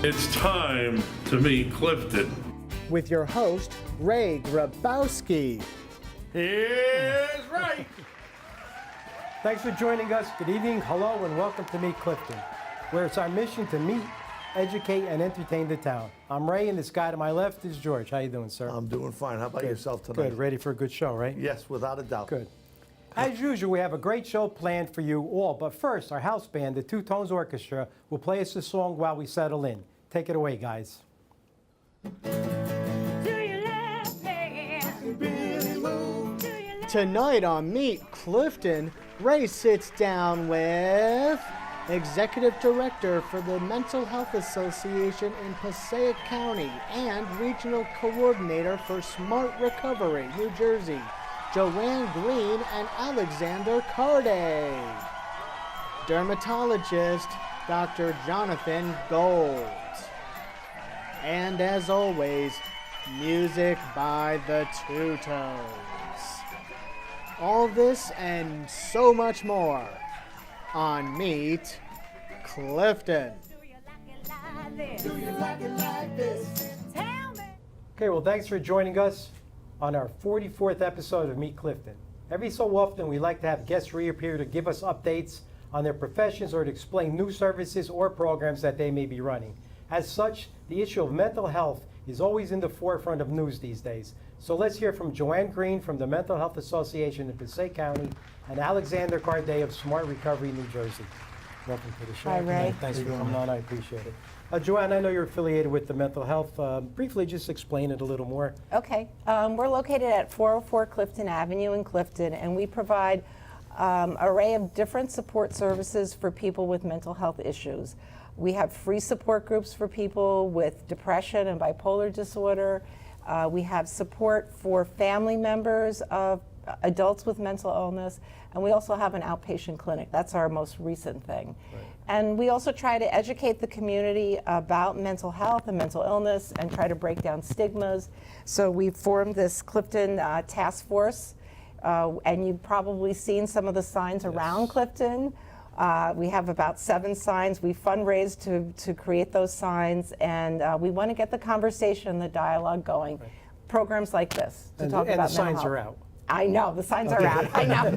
It's time to meet Clifton. With your host, Ray Grabowski. Here's right. Thanks for joining us. Good evening, hello, and welcome to Meet Clifton, where it's our mission to meet, educate, and entertain the town. I'm Ray, and this guy to my left is George. How you doing, sir? I'm doing fine. How about yourself tonight? Good. Ready for a good show, right? Yes, without a doubt. Good. As usual, we have a great show planned for you all, but first, our house band, the Two Tones Orchestra, will play us a song while we settle in. Take it away, guys. Tonight on Meet Clifton, Ray sits down with Executive Director for the Mental Health Association in Passaic County and Regional Coordinator for Smart Recovery, New Jersey, Joanne Green and Alexander Carde. Dermatologist, Dr. Jonathan Gold. And as always, music by the Two Tones. All this and so much more on Meet Clifton. Okay, well, thanks for joining us on our 44th episode of Meet Clifton. Every so often, we like to have guests reappear to give us updates on their professions or to explain new services or programs that they may be running. As such, the issue of mental health is always in the forefront of news these days. So let's hear from Joanne Green from the Mental Health Association in Passaic County and Alexander Carde of Smart Recovery, New Jersey. Welcome to the show. Hi, Ray. Thanks for coming on. I appreciate it. Joanne, I know you're affiliated with the mental health. Briefly, just explain it a little more. Okay. We're located at 404 Clifton Avenue in Clifton, and we provide an array of different support services for people with mental health issues. We have free support groups for people with depression and bipolar disorder. We have support for family members of adults with mental illness, and we also have an outpatient clinic. That's our most recent thing. Right. And we also try to educate the community about mental health and mental illness and try to break down stigmas. So we've formed this Clifton task force, and you've probably seen some of the signs around Clifton. We have about 7 signs. We fundraise to create those signs, and we want to get the conversation, the dialogue going. Right. Programs like this to talk about mental health. And the signs are out. I know, the signs are out. I know.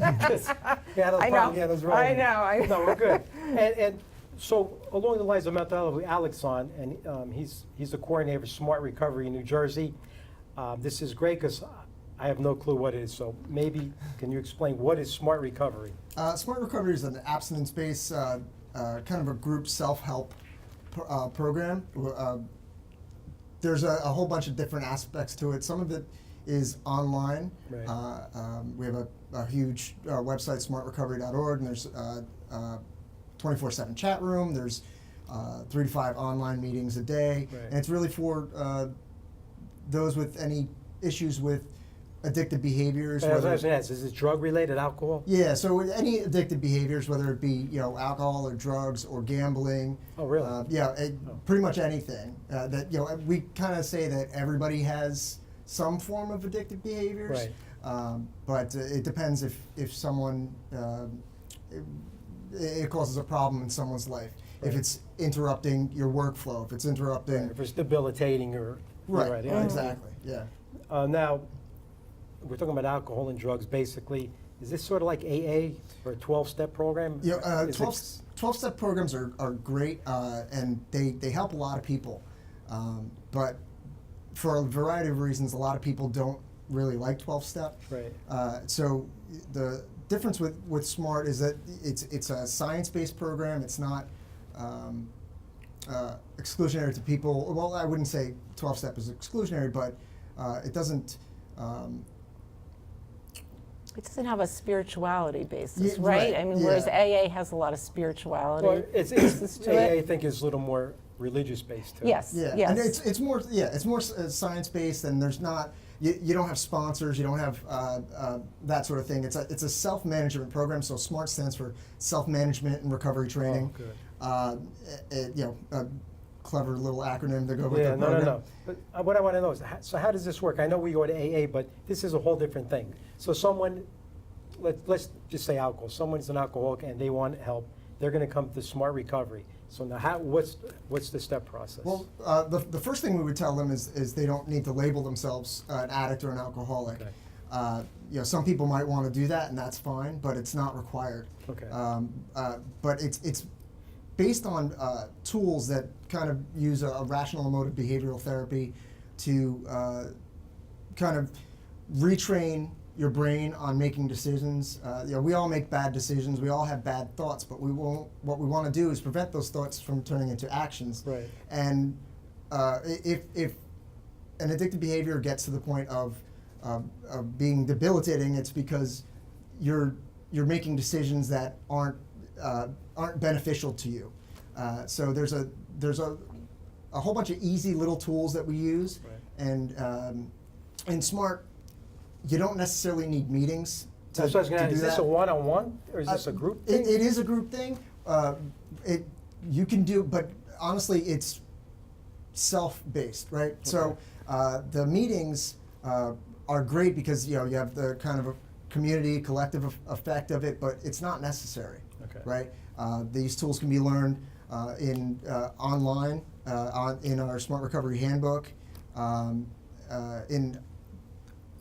Yeah, no problem. Yeah, that's right. I know. No, we're good. And so along the lines of mental health, we have Alex on, and he's the coordinator for Smart Recovery in New Jersey. This is great because I have no clue what it is, so maybe can you explain what is Smart Recovery? Smart Recovery is an abstinence-based kind of a group self-help program. There's a whole bunch of different aspects to it. Some of it is online. Right. We have a huge website, smartrecovery.org, and there's a 24/7 chat room. There's 3 to 5 online meetings a day, right. And it's really for those with any issues with addictive behaviors. Is it drug related, alcohol? Yeah, so with any addictive behaviors, whether it be alcohol or drugs or gambling. Oh, really? Pretty much anything. That we kind of say that everybody has some form of addictive behaviors. Right. But it depends if someone it causes a problem in someone's life. Right. If it's interrupting your workflow, if it's interrupting. Right. If it's debilitating or. Right. Yeah, exactly. Yeah. Now, we're talking about alcohol and drugs, basically. Is this sort of like AA or a 12-step program? Yeah, 12-step programs are great, and they help a lot of people. But for a variety of reasons, a lot of people don't really like 12-step. Right. So the difference with SMART is that it's a science-based program. It's not exclusionary to people. Well, I wouldn't say 12-step is exclusionary, but it doesn't. It doesn't have a spirituality basis, Yeah, right? right, I mean, yeah. whereas AA has a lot of spirituality. Well, it's to AA, it. I think, is a little more religious based too. Yes. Yeah, Yes. and it's more science based, and there's not you don't have sponsors, you don't have that sort of thing. It's a self management program. So SMART stands for self management and recovery training. Oh, good. A clever little acronym to go with the no, program. no. But what I want to know is, so how does this work? I know we go to AA, but this is a whole different thing. So someone, let's just say alcohol. Someone's an alcoholic and they want help. they're going to come to Smart Recovery. So now, what's the step process? Well, the first thing we would tell them is they don't need to label themselves an addict or an alcoholic. Okay. Some people might want to do that, and that's fine, but it's not required. Okay. But it's based on tools that kind of use a rational emotive behavioral therapy to kind of retrain your brain on making decisions. We all make bad decisions. We all have bad thoughts, but what we want to do is prevent those thoughts from turning into actions. Right. And if an addictive behavior gets to the point of being debilitating, it's because you're making decisions that aren't beneficial to you. So there's a whole bunch of easy little tools that we use, Right. and in Smart, you don't necessarily need meetings to, That's what I was going to do ask. Is this that. a one-on-one, or is this a group thing? It is a group thing. You can do, but honestly, it's self-based, right? So the meetings are great because you have the kind of a community collective effect of it, but it's not necessary, Okay. right? These tools can be learned in online in our Smart Recovery Handbook, in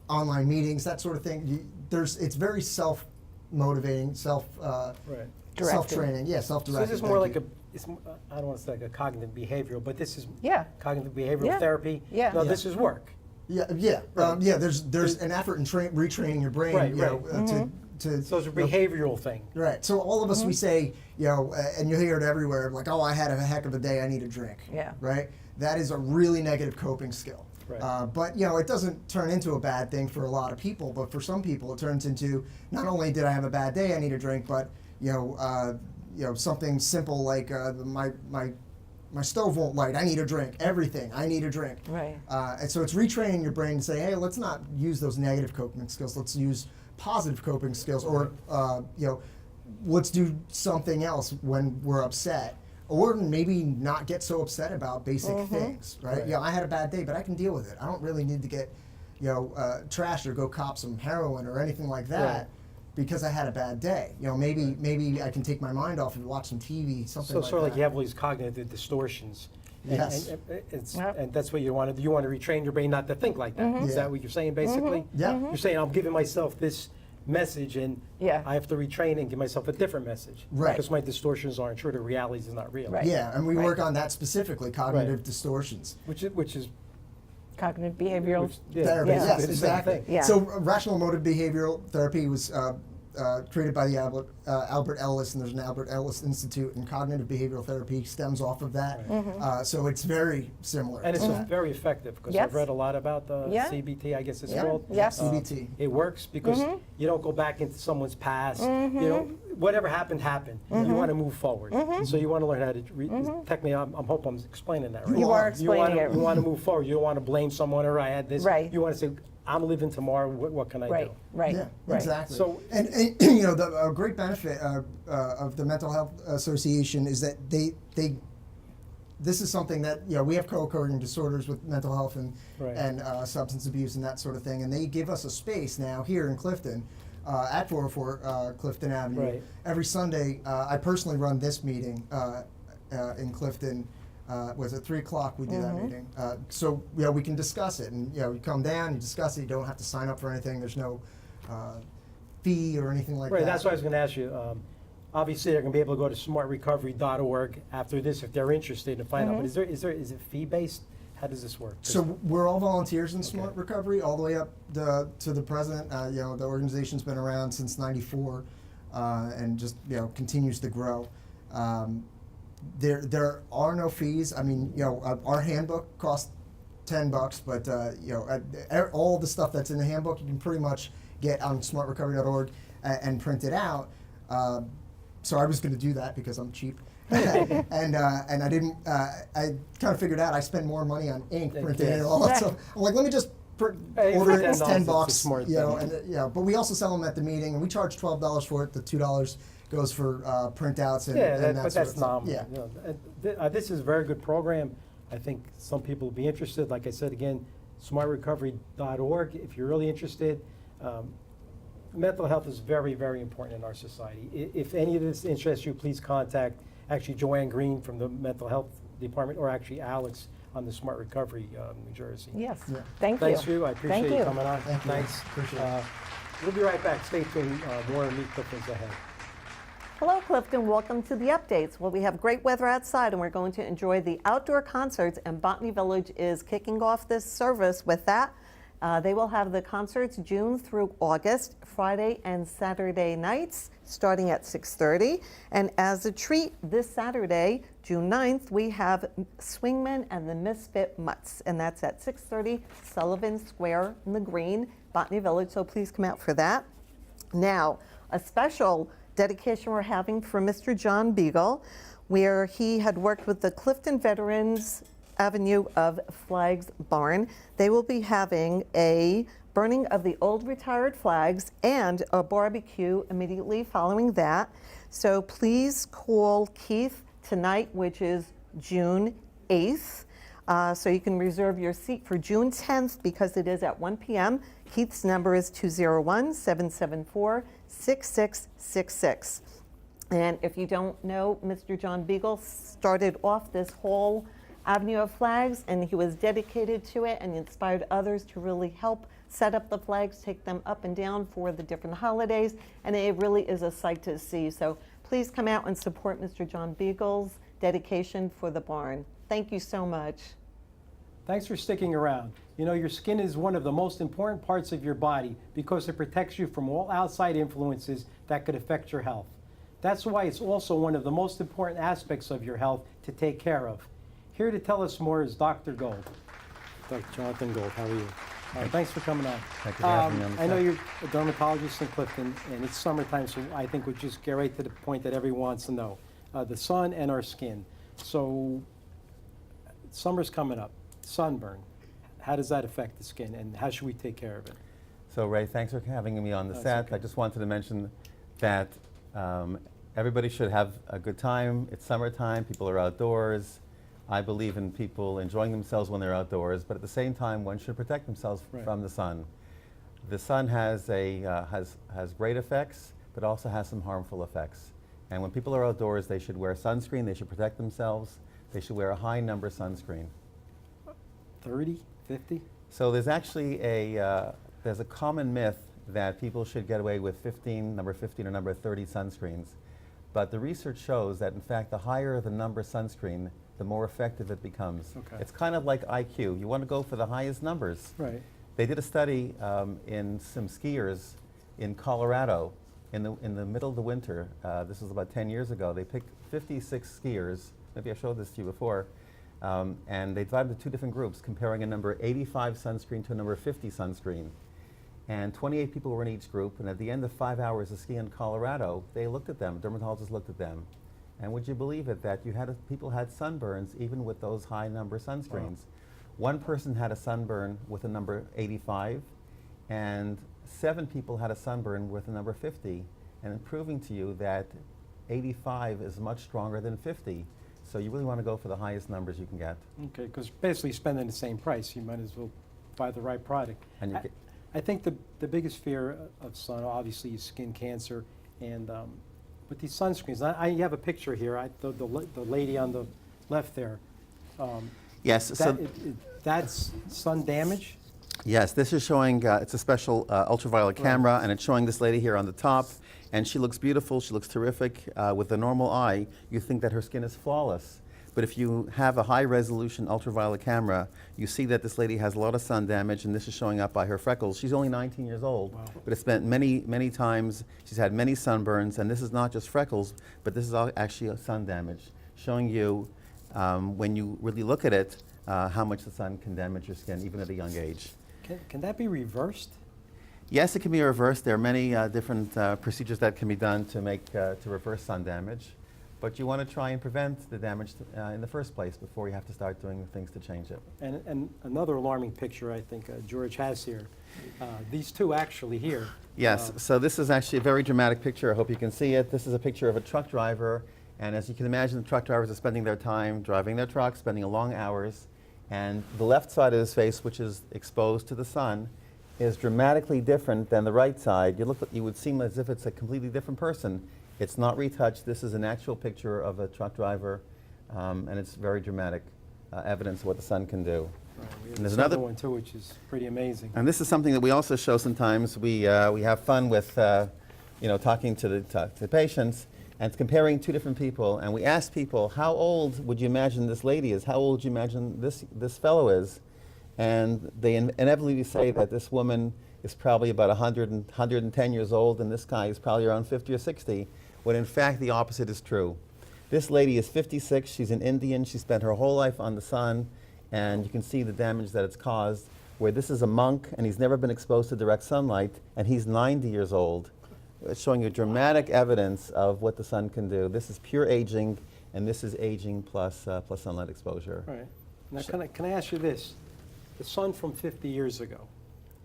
online meetings, that sort of thing. It's very self-motivating, Right. self-training, yeah, So self-directed. this is more like I don't want to say like a cognitive behavioral, but this is Yeah. cognitive behavioral Yeah. therapy. Yeah. No, Yeah. this is work. Yeah. There's an effort in retraining your brain, Right, to So it's a behavioral thing. right. So all of us, we say, and you hear it everywhere, like, oh, I had a heck of a day, I need a drink. Yeah. Right. That is a really negative coping skill. Right. But it doesn't turn into a bad thing for a lot of people. But for some people, it turns into not only did I have a bad day, I need a drink, but something simple like my stove won't light. I need a drink. Everything. I need a drink. Right. And so it's retraining your brain to say, hey, let's not use those negative coping skills. Let's use positive coping skills, or let's do something else when we're upset, or maybe not get so upset about basic things. Right? Right. Yeah, I had a bad day, but I can deal with it. I don't really need to get trashed or go cop some heroin or anything like that. Right. Because I had a bad day, maybe I can take my mind off and watch some TV, something So like sort of that. like you have all these cognitive distortions. And, Yes. and that's what you want to do. You want to retrain your brain not to think like that. Is Yeah. that what you're saying, basically? Yeah. You're saying I'm giving myself this message, and Yeah. I have to retrain and give myself a different message. Right. Because my distortions aren't true. The reality is not real. Right. Yeah, and we Right. work on that specifically, cognitive Right. distortions. Which is Cognitive behavioral. Therapy, Yeah. yes, it's the same exactly. thing. Yeah. So rational emotive behavioral therapy was created by the Albert Ellis, and there's an Albert Ellis Institute, and cognitive behavioral therapy stems off of that. So it's very similar. And it's to that. very effective because Yes. I've read a lot about the Yeah. CBT, I guess it's Yeah. called. Yes. CBT. It works because you don't go back into someone's past. You know, whatever happened, happened. You want to move forward. So you want to learn how to, technically, I hope I'm explaining that right. You are explaining it. You want to move forward. You don't want to blame someone or I had this. Right. You want to say, I'm living tomorrow, what can I Right. do? Right. Yeah, Right. exactly. So- and a great benefit of the Mental Health Association is that this is something that we have co-occurring disorders with mental health and Right. and substance abuse and that sort of thing, and they give us a space now here in Clifton. At 404 Clifton Avenue. Right. Every Sunday, I personally run this meeting in Clifton. Was at 3 o'clock we do that meeting. So we can discuss it, and you come down, you discuss it. You don't have to sign up for anything. There's no fee or anything like Right, that. that's what I was going to ask you. Obviously, they're going to be able to go to smartrecovery.org after this if they're interested to find out. But is it fee-based? How does this work? So we're all volunteers in Smart Recovery, all the way up to the president. The organization's been around since '94, and just continues to grow. There are no fees. I mean, our handbook costs $10, but all the stuff that's in the handbook you can pretty much get on smartrecovery.org and print it out. So I was going to do that because I'm cheap. and I didn't. I kind of figured out I spend more money on ink printing it all. Right. So I'm like, let me just Hey, order for it. It's $10, $10. it's a smart And but we also sell them at the meeting, and we charge $12 for it. The $2 goes for printouts and, Yeah, and that but sort that's of stuff. nominal. Yeah. You know, this is a very good program. I think some people will be interested. Like I said again, smartrecovery.org if you're really interested. mental health is very, very important in our society. If any of this interests you, please contact actually Joanne Green from the mental health department, or actually Alex on the Smart Recovery, New Jersey. Yes, Yeah. thank you. Thanks, Sue. I appreciate Thank you coming on. Thank you. Thanks. Appreciate it. We'll be right back. Stay tuned. More Meet Clifton's ahead. Hello, Clifton. Welcome to the updates. Well, we have great weather outside, and we're going to enjoy the outdoor concerts, and Botany Village is kicking off this service with that. They will have the concerts June through August, Friday and Saturday nights, starting at 6:30. And as a treat, this Saturday, June 9th, we have Swingmen and the Misfit Mutts, and that's at 6:30, Sullivan Square in the Green, Botany Village, so please come out for that. Now, a special dedication we're having for Mr. John Beagle, where he had worked with the Clifton Veterans Avenue of Flags Barn. They will be having a burning of the old retired flags and a barbecue immediately following that. So please call Keith tonight, which is June 8th. So you can reserve your seat for June 10th because it is at 1 p.m. Keith's number is 201-774-6666. And if you don't know, Mr. John Beagle started off this whole Avenue of Flags, and he was dedicated to it and inspired others to really help set up the flags, take them up and down for the different holidays, and it really is a sight to see. So please come out and support Mr. John Beagle's dedication for the barn. Thank you so much. Thanks for sticking around. You know, your skin is one of the most important parts of your body because it protects you from all outside influences that could affect your health. That's why it's also one of the most important aspects of your health to take care of. Here to tell us more is Dr. Gold. Dr. Jonathan Gold, how are you? Thanks for coming on. Thank you for having me on the I know set. you're a dermatologist in Clifton, and it's summertime, so I think we'll just get right to the point that everyone wants to know. The sun and our skin. So summer's coming up. Sunburn. How does that affect the skin, and how should we take care of it? So Ray, thanks for having me on the That's set. okay. I just wanted to mention that everybody should have a good time. It's summertime, people are outdoors. I believe in people enjoying themselves when they're outdoors, but at the same time, one should protect themselves Right. from the sun. The sun has great effects, but also has some harmful effects. And when people are outdoors, they should wear sunscreen, they should protect themselves, they should wear a high number sunscreen. 30, 50? So there's actually there's a common myth that people should get away with number 15 or number 30 sunscreens. But the research shows that in fact the higher the number sunscreen, the more effective it becomes. Okay. It's kind of like IQ. You want to go for the highest numbers. Right. They did a study in some skiers in Colorado in the middle of the winter. This was about 10 years ago. They picked 56 skiers. Maybe I showed this to you before. And they divided into two different groups, comparing a number 85 sunscreen to a number 50 sunscreen. And 28 people were in each group, and at the end of 5 hours of skiing in Colorado, they looked at them, dermatologists looked at them. And would you believe it, that people had sunburns even with those high number sunscreens. Wow. One person had a sunburn with a number 85, and 7 people had a sunburn with a number 50, and proving to you that 85 is much stronger than 50. So you really want to go for the highest numbers you can get. Okay, because basically spending the same price, you might as well buy the right product. And you I think the biggest fear of sun, obviously, is skin cancer. And with these sunscreens, I have a picture here. The lady on the left there. Yes. That's sun damage? Yes, this is showing, it's a special ultraviolet camera, and it's showing this lady here on the top, and she looks beautiful, she looks terrific. With the normal eye, you think that her skin is flawless. But if you have a high-resolution ultraviolet camera, you see that this lady has a lot of sun damage, and this is showing up by her freckles. She's only 19 years old, Wow. but it's spent many times. She's had many sunburns, and this is not just freckles, but this is actually sun damage, showing you, when you really look at it, how much the sun can damage your skin, even at a young age. Can that be reversed? Yes, it can be reversed. There are many different procedures that can be done to reverse sun damage. But you want to try and prevent the damage in the first place before you have to start doing things to change it. And another alarming picture I think George has here. These two actually here. Yes, so this is actually a very dramatic picture. I hope you can see it. This is a picture of a truck driver. And as you can imagine, the truck drivers are spending their time driving their truck, spending long hours. And the left side of his face, which is exposed to the sun, is dramatically different than the right side. You would seem as if it's a completely different person. It's not retouched. This is an actual picture of a truck driver, and it's very dramatic evidence of what the sun can do. Right, we have And there's this other another one too, which is pretty amazing. And this is something that we also show sometimes. We have fun with, talking to the patients and comparing two different people. And we ask people, how old would you imagine this lady is? How old would you imagine this fellow is? And they inevitably say that this woman is probably about 110 years old, and this guy is probably around 50 or 60, when in fact the opposite is true. This lady is 56. She's an Indian. She spent her whole life on the sun, and you can see the damage that it's caused, where this is a monk, and he's never been exposed to direct sunlight, and he's 90 years old. It's showing you dramatic evidence of what the sun can do. This is pure aging, and this is aging plus sunlight exposure. Right. Now, can I ask you this? The sun from 50 years ago,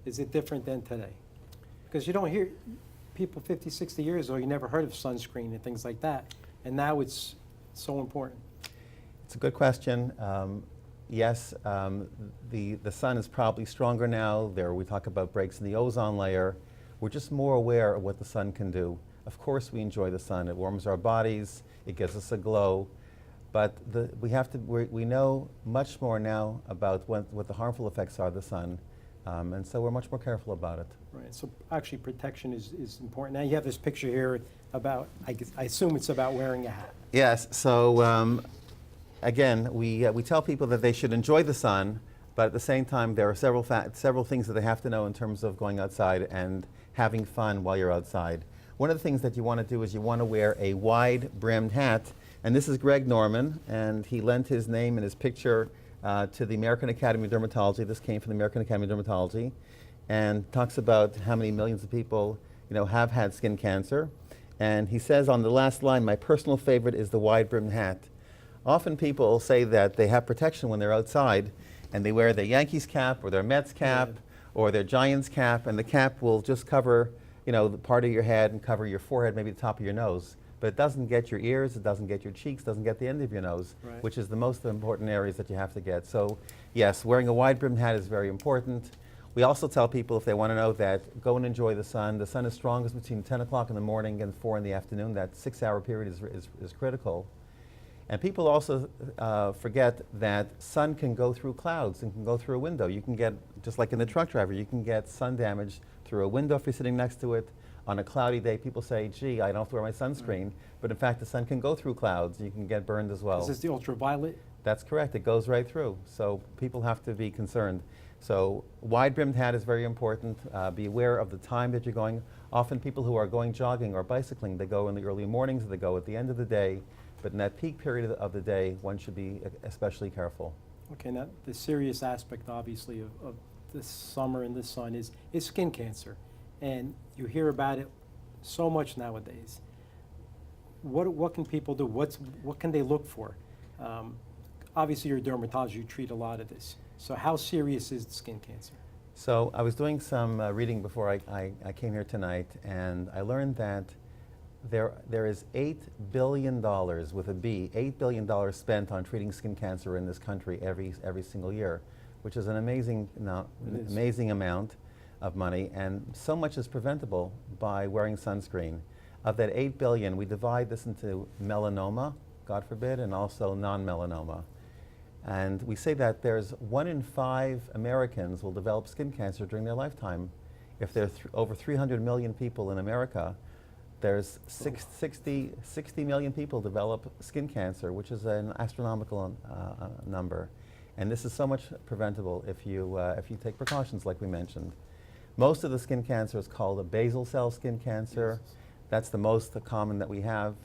is it different than today? Because you don't hear people 50, 60 years ago, you never heard of sunscreen and things like that. And now it's so important. It's a good question. Yes, the sun is probably stronger now. We talk about breaks in the ozone layer. We're just more aware of what the sun can do. Of course we enjoy the sun. It warms our bodies. It gives us a glow. But we know much more now about what the harmful effects are of the sun. And so we're much more careful about it. Right. So actually protection is important. Now you have this picture here about, I assume it's about wearing a hat. Yes. So again, we tell people that they should enjoy the sun, but at the same time, there are several things that they have to know in terms of going outside and having fun while you're outside. One of the things that you want to do is you want to wear a wide-brimmed hat. And this is Greg Norman, and he lent his name and his picture to the American Academy of Dermatology. This came from the American Academy of Dermatology, and talks about how many millions of people, have had skin cancer. And he says on the last line, my personal favorite is the wide-brimmed hat. Often people say that they have protection when they're outside, and they wear their Yankees cap or their Mets cap or their Giants cap, and the cap will just cover, the part of your head and cover your forehead, maybe the top of your nose. But it doesn't get your ears, it doesn't get your cheeks, doesn't get the end of your nose, Right. which is the most important areas that you have to get. So yes, wearing a wide-brimmed hat is very important. We also tell people, if they want to know, that go and enjoy the sun. The sun is strongest between 10 o'clock in the morning and 4 in the afternoon. That 6-hour period is critical. And people also forget that sun can go through clouds and can go through a window. You can get, just like in the truck driver, you can get sun damage through a window if you're sitting next to it. On a cloudy day, people say, gee, I don't have to wear my sunscreen. Right. But in fact, the sun can go through clouds. You can get burned as well. Is this the ultraviolet? That's correct. It goes right through. So people have to be concerned. So wide-brimmed hat is very important. Be aware of the time that you're going. Often people who are going jogging or bicycling, they go in the early mornings, they go at the end of the day. But in that peak period of the day, one should be especially careful. Okay, now the serious aspect, obviously, of this summer and the sun is skin cancer. And you hear about it so much nowadays. What can people do? What can they look for? Obviously, you're a dermatologist, you treat a lot of this. So how serious is skin cancer? So I was doing some reading before I came here tonight, and I learned that there is $8 billion, with a B, $8 billion spent on treating skin cancer in this country every single year, which is an amazing amount of money, and so much is preventable by wearing sunscreen. Of that 8 billion, we divide this into melanoma, God forbid, and also non-melanoma. And we say that there's 1 in 5 Americans will develop skin cancer during their lifetime. If there are over 300 million people in America, there's 60 million people develop skin cancer, which is an astronomical number. And this is so much preventable if you take precautions like we mentioned. Most of the skin cancer is called a basal cell skin cancer. Yes. That's the most common that we have.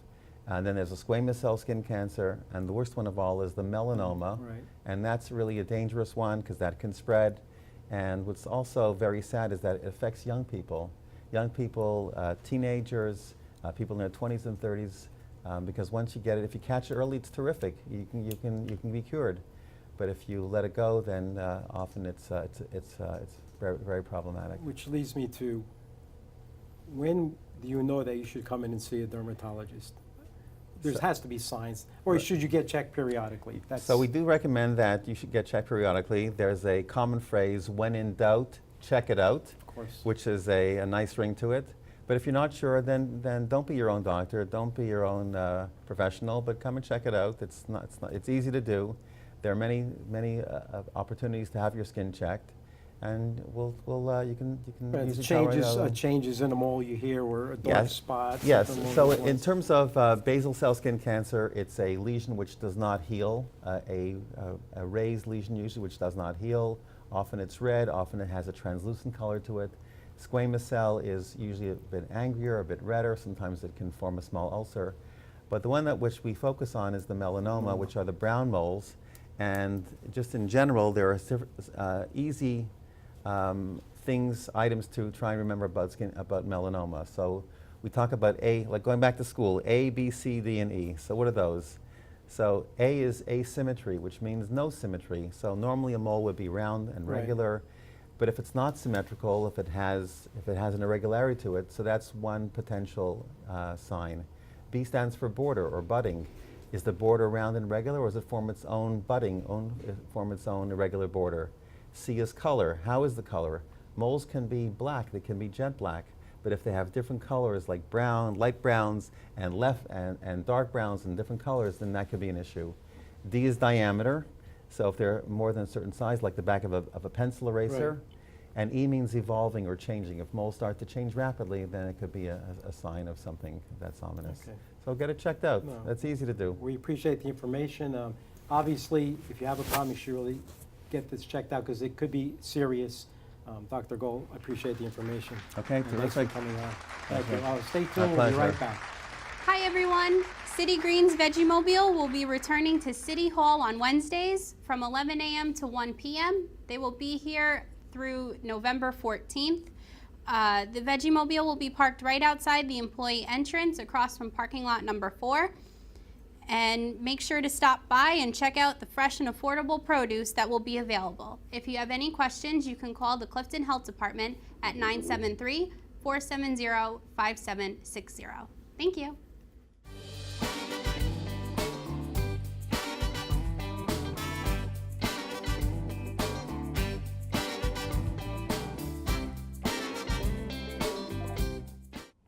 And then there's a squamous cell skin cancer, and the worst one of all is the melanoma. Right. And that's really a dangerous one because that can spread. And what's also very sad is that it affects young people. Young people, teenagers, people in their 20s and 30s, because once you get it, if you catch it early, it's terrific. You can be cured. But if you let it go, then often it's very, very problematic. Which leads me to, when do you know that you should come in and see a dermatologist? There has to be signs, or should you get checked periodically? So we do recommend that you should get checked periodically. There's a common phrase, when in doubt, check it out, Of course. which is a nice ring to it. But if you're not sure, then don't be your own doctor, don't be your own professional, but come and check it out. It's easy to do. There are many opportunities to have your skin checked, and you can Right, use the it right changes, out. changes in the mole you hear were a dark spot. Yes. something So along those in lines. terms of basal cell skin cancer, it's a lesion which does not heal, a raised lesion usually which does not heal. Often it's red, often it has a translucent color to it. Squamous cell is usually a bit angrier, a bit redder. Sometimes it can form a small ulcer. But the one which we focus on is the melanoma, which are the brown moles. And just in general, there are easy items to try and remember about melanoma. So we talk about like going back to school, A, B, C, D, and E. So what are those? So A is asymmetry, which means no symmetry. So normally a mole would be round and Right. regular, but if it's not symmetrical, if it has an irregularity to it, so that's one potential sign. B stands for border or budding. Is the border round and regular, or does it form its own budding, form its own irregular border? C is color. How is the color? Moles can be black, they can be jet black, but if they have different colors like brown, light browns, and dark browns and different colors, then that could be an issue. D is diameter. So if they're more than a certain size, like the back of a pencil eraser. Right. And E means evolving or changing. If moles start to change rapidly, then it could be a sign of something that's ominous. Okay. So get it checked out. No. That's easy to do. We appreciate the information. Obviously, if you have a problem, you should really get this checked out because it could be serious. Dr. Gold, I appreciate the information. Okay, And thanks for terrific. coming on. Thank you. Okay. Stay My tuned. We'll be right pleasure. back. Hi everyone. City Greens Vegemobile will be returning to City Hall on Wednesdays from 11 a.m. to 1 p.m. They will be here through November 14th. The Vegemobile will be parked right outside the employee entrance across from parking lot number 4. And make sure to stop by and check out the fresh and affordable produce that will be available. If you have any questions, you can call the Clifton Health Department at 973-470-5760. Thank you.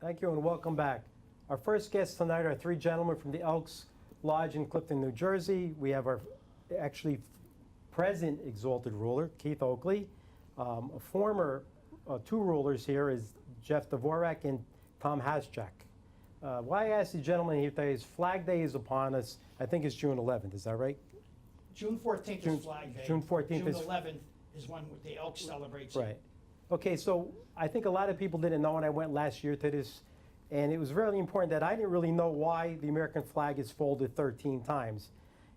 Thank you and welcome back. Our first guests tonight are 3 gentlemen from the Elks Lodge in Clifton, New Jersey. We have our actually present exalted ruler, Keith Oakley. A former 2 rulers here is Jeff Dvorak and Tom Haschak. Why I asked the gentlemen here today is Flag Day is upon us. I think it's June 11th, is that right? June 14th June- is Flag Day. June 14th June is- 11th is when the Elks celebrates it. Right. Okay, so I think a lot of people didn't know when I went last year to this, and it was really important that I didn't really know why the American flag is folded 13 times.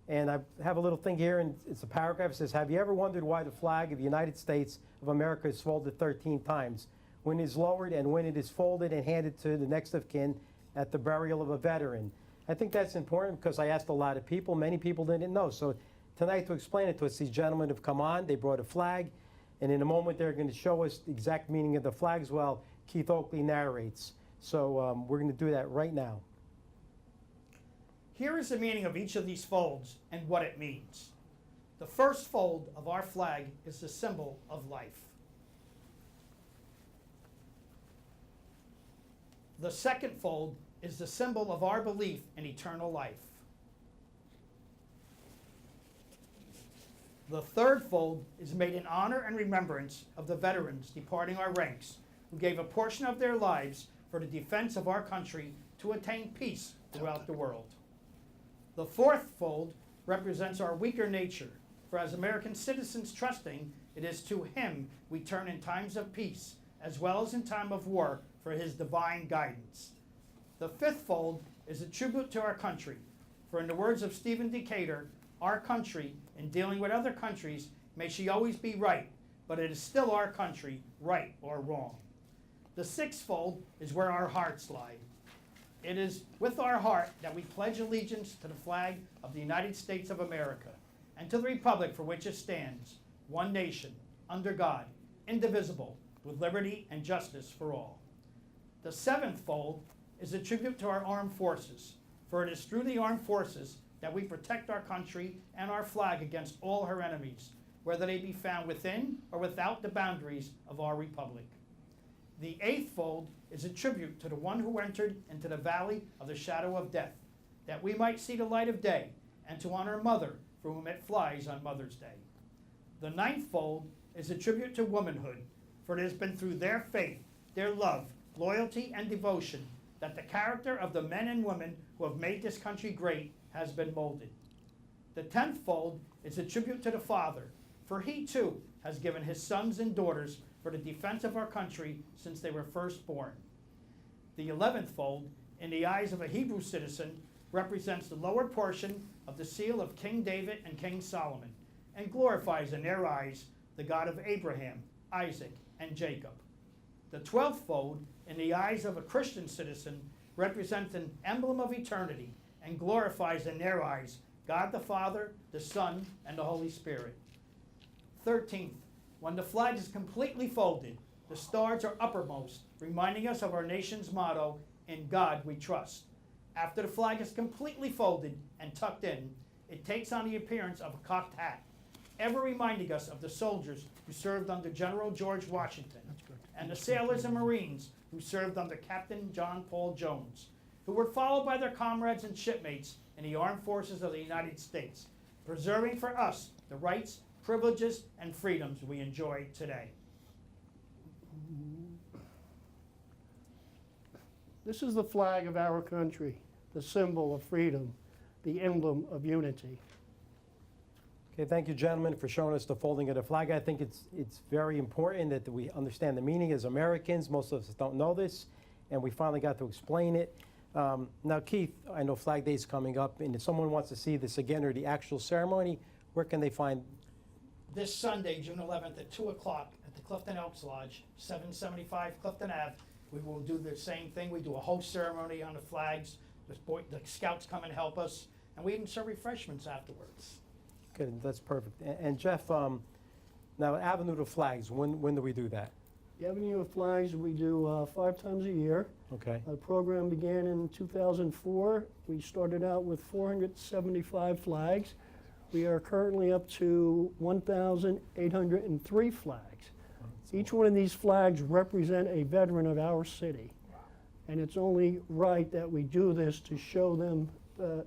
And I have a little thing here, and it's a paragraph. It says, have you ever wondered why the flag of the United States of America is folded 13 times? When it is lowered and when it is folded and handed to the next of kin at the burial of a veteran. I think that's important because I asked a lot of people. Many people didn't know. So tonight to explain it to us, these gentlemen have come on. They brought a flag. And in a moment, they're going to show us the exact meaning of the flags while Keith Oakley narrates. So we're going to do that right now. Here is the meaning of each of these folds and what it means. The first fold of our flag is the symbol of life. The second fold is the symbol of our belief in eternal life. The third fold is made in honor and remembrance of the veterans departing our ranks, who gave a portion of their lives for the defense of our country to attain peace throughout the world. The fourth fold represents our weaker nature, for as American citizens trusting, it is to him we turn in times of peace, as well as in time of war, for his divine guidance. The fifth fold is a tribute to our country, for in the words of Stephen Decatur, our country, in dealing with other countries, may she always be right, but it is still our country, right or wrong. The sixth fold is where our hearts lie. It is with our heart that we pledge allegiance to the flag of the United States of America and to the republic for which it stands, one nation, under God, indivisible, with liberty and justice for all. The seventh fold is a tribute to our armed forces, for it is through the armed forces that we protect our country and our flag against all her enemies, whether they be found within or without the boundaries of our republic. The eighth fold is a tribute to the one who entered into the valley of the shadow of death, that we might see the light of day, and to honor Mother, for whom it flies on Mother's Day. The ninth fold is a tribute to womanhood, for it has been through their faith, their love, loyalty, and devotion that the character of the men and women who have made this country great has been molded. The 10th fold is a tribute to the Father, for he too has given his sons and daughters for the defense of our country since they were first born. The 11th fold, in the eyes of a Hebrew citizen, represents the lower portion of the seal of King David and King Solomon, and glorifies in their eyes the God of Abraham, Isaac, and Jacob. The 12th fold, in the eyes of a Christian citizen, represents an emblem of eternity and glorifies in their eyes God the Father, the Son, and the Holy Spirit. 13th, when the flag is completely folded, the stars are uppermost, reminding us of our nation's motto, "In God we trust." After the flag is completely folded and tucked in, it takes on the appearance of a cocked hat, ever reminding us of the soldiers who served under General George Washington, and the sailors and Marines who served under Captain John Paul Jones, who were followed by their comrades and shipmates in the armed forces of the United States, preserving for us the rights, privileges, and freedoms we enjoy today. This is the flag of our country, the symbol of freedom, the emblem of unity. Okay, thank you, gentlemen, for showing us the folding of the flag. I think it's very important that we understand the meaning as Americans. Most of us don't know this, and we finally got to explain it. Now, Keith, I know Flag Day is coming up, and if someone wants to see this again or the actual ceremony, where can they find? This Sunday, June 11th at 2 o'clock at the Clifton Elks Lodge, 775 Clifton Ave. We will do the same thing. We do a host ceremony on the flags. The scouts come and help us, and we even serve refreshments afterwards. Good, that's perfect. And Jeff, now Avenue to Flags, when do we do that? The Avenue of Flags we do 5 times a year. Okay. The program began in 2004. We started out with 475 flags. We are currently up to 1,803 flags. Each one of these flags represent a veteran of our city. And it's only right that we do this to show them the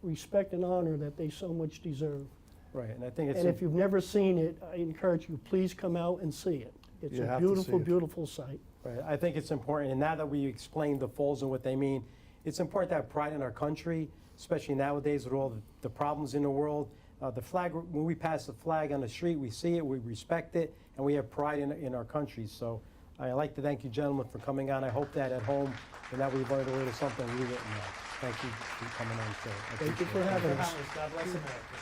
respect and honor that they so much deserve. Right, and I think it's... And if you've never seen it, I encourage you, please come out and see it. It's You a have to see beautiful, it. beautiful sight. Right, I think it's important, and now that we explained the folds and what they mean, it's important to have pride in our country, especially nowadays with all the problems in the world. The flag, when we pass the flag on the street, we see it, we respect it, and we have pride in our country. So I'd like to thank you, gentlemen, for coming on. I hope that at home, and that we've learned a little something we didn't know. Thank you for coming on the show. I Thank you appreciate for it. having us. God bless America.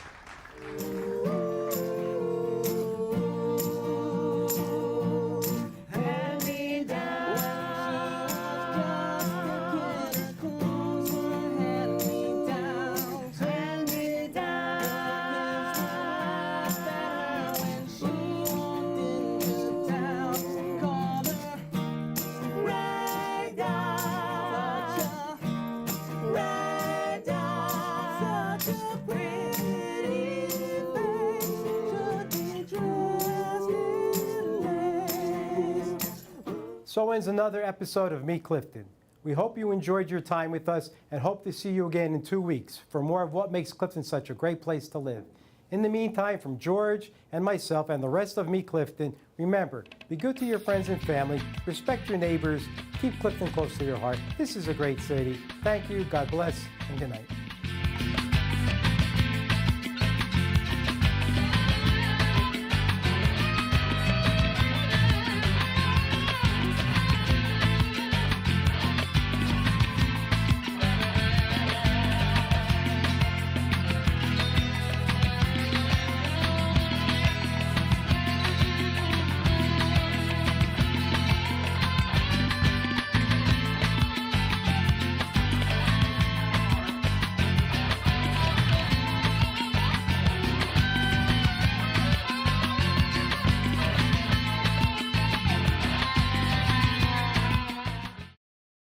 So ends another episode of Meet Clifton. We hope you enjoyed your time with us and hope to see you again in 2 weeks for more of what makes Clifton such a great place to live. In the meantime, from George and myself and the rest of Meet Clifton, remember, be good to your friends and family, respect your neighbors, keep Clifton close to your heart. This is a great city. Thank you, God bless, and good night.